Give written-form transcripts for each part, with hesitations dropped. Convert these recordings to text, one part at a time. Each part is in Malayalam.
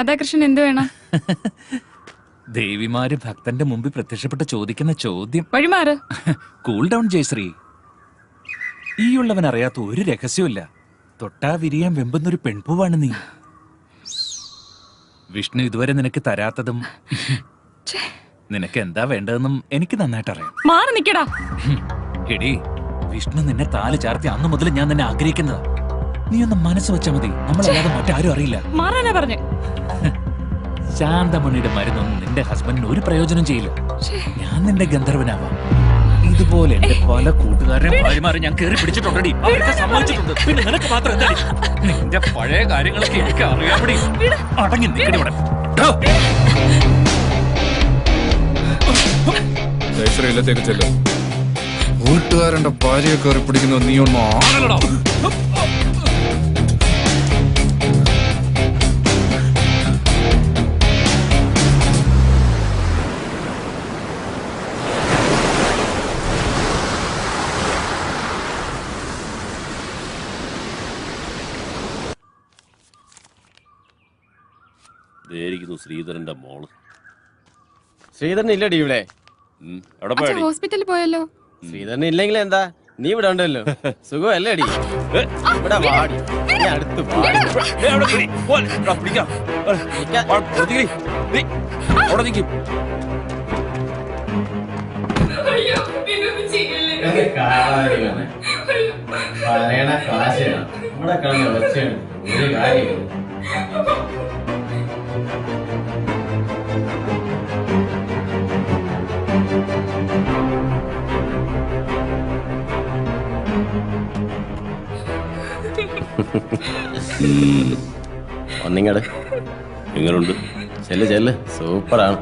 രാധാകൃഷ്ണൻ എന്ത് വേണം? ദേവിമാര് ഭക്തന്റെ മുമ്പിൽ പ്രത്യക്ഷപ്പെട്ട് ചോദിക്കുന്ന ചോദ്യം. വഴിമാറ്. Cool down Jayashree. ഈയുള്ളവൻ അറിയാത്ത ഒരു രഹസ്യമില്ല. തൊട്ടാ വിരിയാൻ വെമ്പുന്നൊരു പെൺപൂവാണ് നീ. വിഷ്ണു ഇതുവരെ നിനക്ക് തരാത്തതും നിനക്ക് എന്താ വേണ്ടതെന്നും എനിക്ക് നന്നായിട്ട് അറിയാം. മാറി നിക്കടാ. എടി, വിഷ്ണു നിന്നെ താല് ചാർത്തി അന്ന് മുതൽ ഞാൻ നിന്നെ ആഗ്രഹിക്കുന്നതാ. നീ ഒന്ന് മനസ്സ് വെച്ചാ മതി, നമ്മളല്ലാതെ മറ്റാരും അറിയില്ല. മാറാനാ പറഞ്ഞേ. ശാന്തമണിയുടെ മരുന്നൊന്നും നിന്റെ ഹസ്ബൻഡിന് ഒരു പ്രയോജനം ചെയ്യില്ല. ഞാൻ നിന്റെ ഗന്ധർവനാവാം. ഇതുപോലെ എന്റെ പല കൂട്ടുകാരെ ഭാര്യമാരെ ഞാൻ കേറി പിടിച്ചിട്ടുണ്ടടി. അവർക്ക് സമ്മതിച്ചിട്ടുണ്ട്. പിന്നെ നിനക്ക് മാത്രം എന്താ? നിന്റെ പഴയ കാര്യങ്ങളൊക്കെ എനിക്ക് അറിയാമടി. അടങ്ങി നിൽക്കടി ഇവിടെ. ജയശ്രീയിലത്തേക്ക് ചെല്ലും. കൂട്ടുകാരന്റെ ഭാര്യയെ കയറി പിടിക്കുന്ന നീ ഒന്നും ആണല്ലോ. ശ്രീധരന്റെ മോള്. ശ്രീധരൻ ഇല്ലടി ഇവിടെ. ഹോസ്പിറ്റലിൽ പോയല്ലോ. ശ്രീധരൻ ഇല്ലെങ്കിൽ എന്താ, നീ ഇവിടെ ഉണ്ടല്ലോ. സുഖമല്ലേ അടി? ഇവിടെ വാടി, നീ അടുത്ത് ഒന്നിങ്ങട് എങ്ങനുണ്ട്? ചെല്ല് ചെല്ല്, സൂപ്പറാണ്.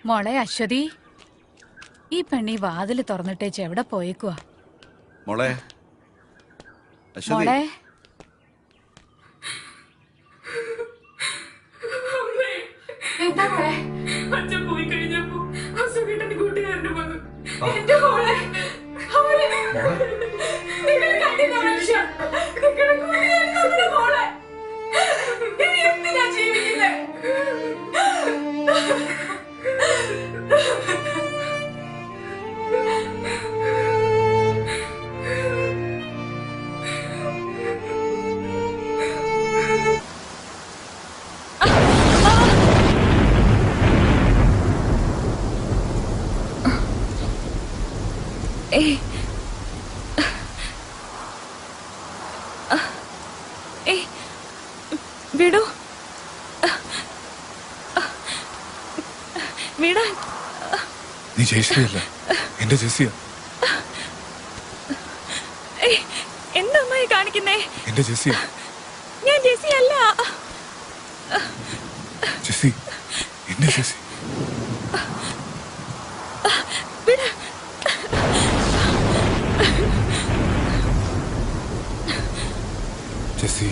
മോളെ അശ്വതി, ഈ പെണ്ണി വാതില് തുറന്നിട്ടേച്ച് എവിടെ പോയേക്കുവാ? മോളെ മോളെ അച്ഛൻ പോയി കഴിഞ്ഞപ്പോ കൂട്ടുകാരന് വന്നു. എന്തിനാ ജീവിക്കുന്നേ? വിടൂ. വിടാൻ. നീ ജയശ്രീയല്ല, എന്റെ ജെസ്സിയ. എന്താ അമ്മായി കാണിക്കുന്നേ? എന്റെ ജെസ്സിയ. ഞാൻ ജെസ്സി അല്ല. ജെസ്സി, എന്റെ ജെസ്സി. ജെസ്സി,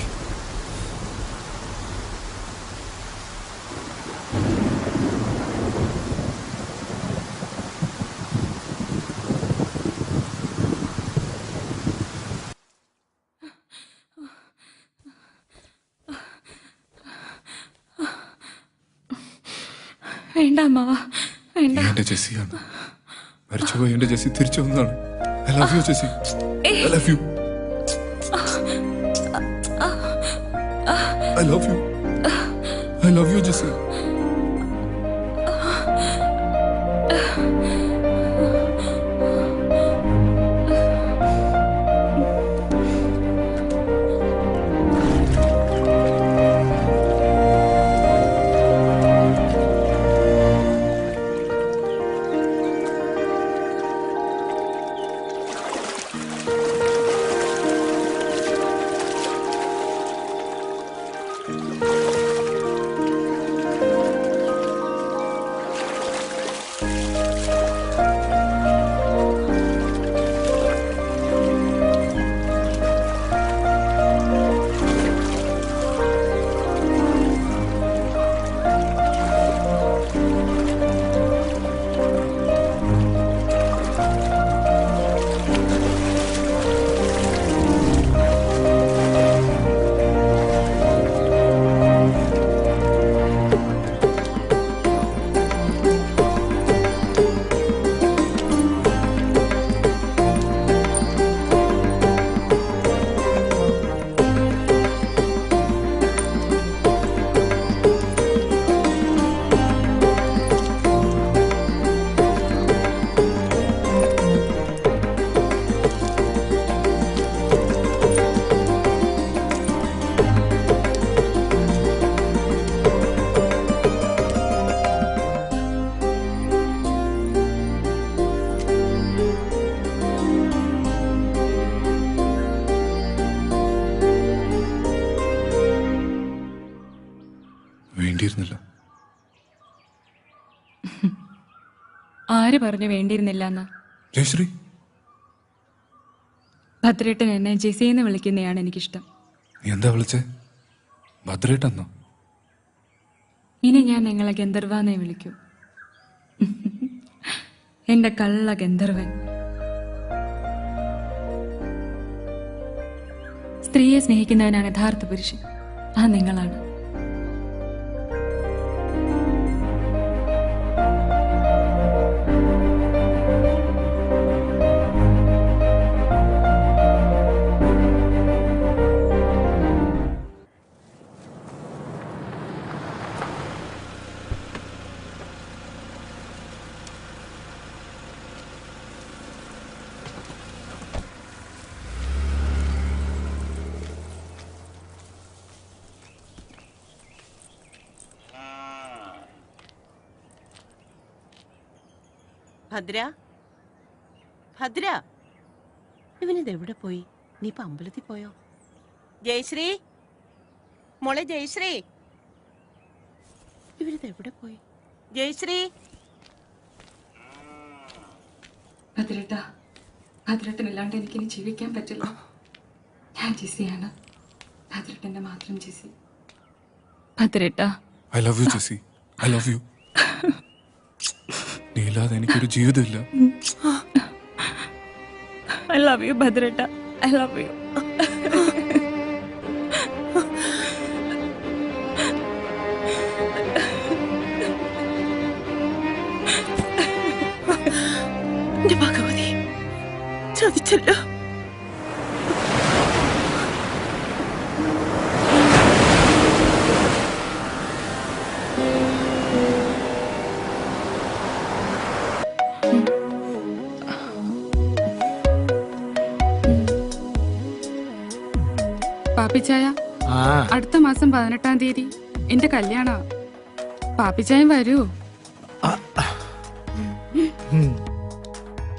വേണ്ട അമ്മാവാ, വേണ്ട. എന്റെ ജെസ്സിയാണ്. മരിച്ചുപോയി എന്റെ ജെസ്സി തിരിച്ചു വന്നതാണ്. I love you Jessie, I love you, I love you, I love you Jessie. വേണ്ടിയിരുന്നില്ല. ആര് പറഞ്ഞു വേണ്ടിയിരുന്നില്ല എന്ന്? ജയശ്രീ, ഭദ്രേട്ടൻ എന്നെ ജെസിന്ന് വിളിക്കുന്നതാണ് എനിക്കിഷ്ടം. നീ എന്താ വിളിച്ചേ? ഭദ്രേട്ടെന്നോ? ഇനി ഞാൻ നിങ്ങളെ ഗന്ധർവാന്നേ വിളിക്കൂ. എന്റെ കള്ള ഗന്ധർവൻ. സ്ത്രീയെ സ്നേഹിക്കുന്നവനാണ് യഥാർത്ഥ പുരുഷൻ. ആ നിങ്ങളാണ്. ഭദ്ര, ഭദ്ര, ഇവനിത് എവിടെ പോയി? നീ ഇപ്പൊ അമ്പലത്തിൽ പോയോ? ജയശ്രീ, മോളെ ജയശ്രീ, ഇവനിത് എവിടെ പോയി? ജയശ്രീ, ഭദ്രേട്ട, ഭദ്രേട്ടനില്ലാണ്ട് എനിക്കിനി ജീവിക്കാൻ പറ്റില്ല. ഞാൻ ജെസിയാണ്, ഭദ്രേട്ടന്റെ മാത്രം ജെസി. ഭദ്രേട്ട, I love you Jessie, I love you. നീ ഇല്ലാതെ എനിക്കൊരു ജീവിതമില്ല. ഐ ലവ് യു ഭദ്രേട്ട, ഐ ലവ് യു. എന്റെ ഭഗവതി, ചതിച്ചല്ലോ. പാപ്പിച്ചായ, അടുത്ത മാസം 18-ാം തീയതി എന്റെ കല്യാണ. പാപ്പിച്ചായം വരൂ.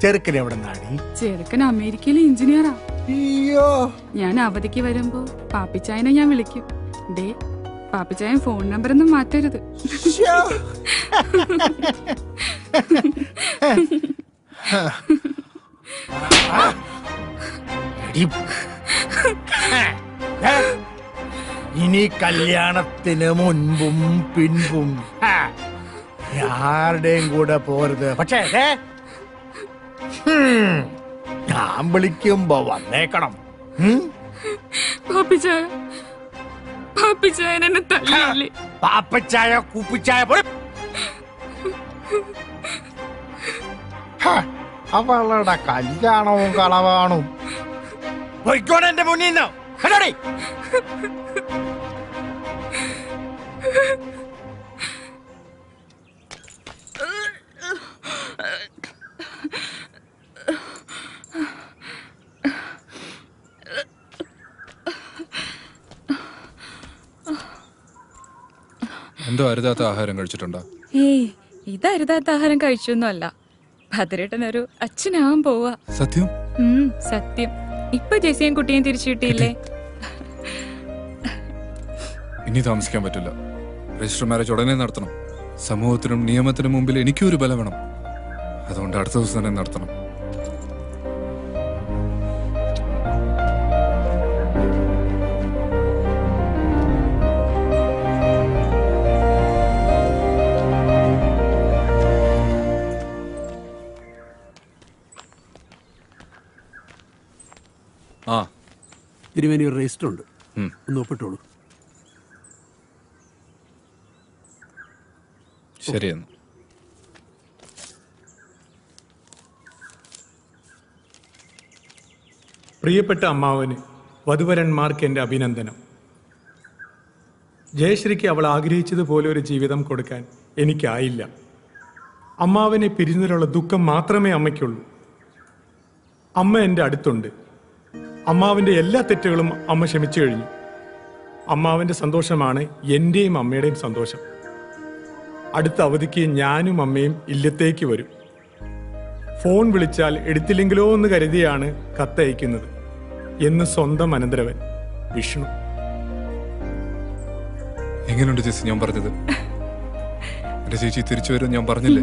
ചെറുക്കൻ എവിടെ നാടി? ചെറുക്കൻ അമേരിക്കയിലെ എഞ്ചിനീയറാ. അയ്യോ, ഞാൻ അവധിക്ക് വരുമ്പോ പാപ്പിച്ചായനെ ഞാൻ വിളിക്കും. ദേ, പാപ്പിച്ചായൻ ഫോൺ നമ്പർ ഒന്നും മാറ്റരുത്. ഇനി കല്യാണത്തിന് മുൻപും പിൻപും ആരുടെയും കൂടെ പോരുത്. പക്ഷേ ഞാൻ വിളിക്കുമ്പോ വന്നേക്കണം. പാപ്പിച്ചായ, പാപ്പിച്ചായൻ എന്നെ തല്ലില്ലേ? പാപ്പച്ചായ കുപ്പിച്ചായ പോലെ അവളുടെ കല്യാണവും കളവാണും. പോയിക്കോടെ എന്റെ മുന്നിൽ നിന്ന്. എന്തോ അരുതാത്ത ആഹാരം കഴിച്ചിട്ടുണ്ടോ? ഏയ്, ഇത് അരുതാത്ത ആഹാരം കഴിച്ചൊന്നുമല്ല. ഭദ്രേട്ടനൊരു അച്ഛനാവാൻ പോവാ. സത്യം? സത്യം. ഇപ്പൊ ജെസിയും കുട്ടിയും തിരിച്ചു കിട്ടിയില്ലേ? ഇനി താമസിക്കാൻ പറ്റില്ല. രജിസ്റ്റർ മാരേജ് ഉടനെ നടത്തണം. സമൂഹത്തിനും നിയമത്തിനും മുമ്പിൽ എനിക്കും ഒരു ബലം വേണം. അതുകൊണ്ട് അടുത്ത ദിവസം തന്നെ നടത്തണം. ആ തിരുമേനി ഒരു രജിസ്റ്റർ ഉണ്ട്, ഉം. ഒന്ന് ഒപ്പിട്ടോളൂ. ശരിയെന്ന്. പ്രിയപ്പെട്ട അമ്മാവന് വധുവരന്മാർക്ക് എൻ്റെ അഭിനന്ദനം. ജയശ്രീക്ക് അവൾ ആഗ്രഹിച്ചതുപോലെ ഒരു ജീവിതം കൊടുക്കാൻ എനിക്കായില്ല. അമ്മാവനെ പിരിഞ്ഞതിലുള്ള ദുഃഖം മാത്രമേ അമ്മയ്ക്കുള്ളൂ. അമ്മ എൻ്റെ അടുത്തുണ്ട്. അമ്മാവിൻ്റെ എല്ലാ തെറ്റുകളും അമ്മ ക്ഷമിച്ചു കഴിഞ്ഞു. അമ്മാവൻ്റെ സന്തോഷമാണ് എൻ്റെയും അമ്മയുടെയും സന്തോഷം. അടുത്ത അവധിക്ക് ഞാനും അമ്മയും ഇല്ലത്തേക്ക് വരും. ഫോൺ വിളിച്ചാൽ എടുത്തില്ലെങ്കിലോ എന്ന് കരുതിയാണ് കത്തയക്കുന്നത് എന്ന് സ്വന്തം അനന്തരവൻ വിഷ്ണു. എങ്ങനെയുണ്ട് ചേച്ചി ഞാൻ പറഞ്ഞത്? എന്റെ ചേച്ചി തിരിച്ചു വരും ഞാൻ പറഞ്ഞില്ലേ?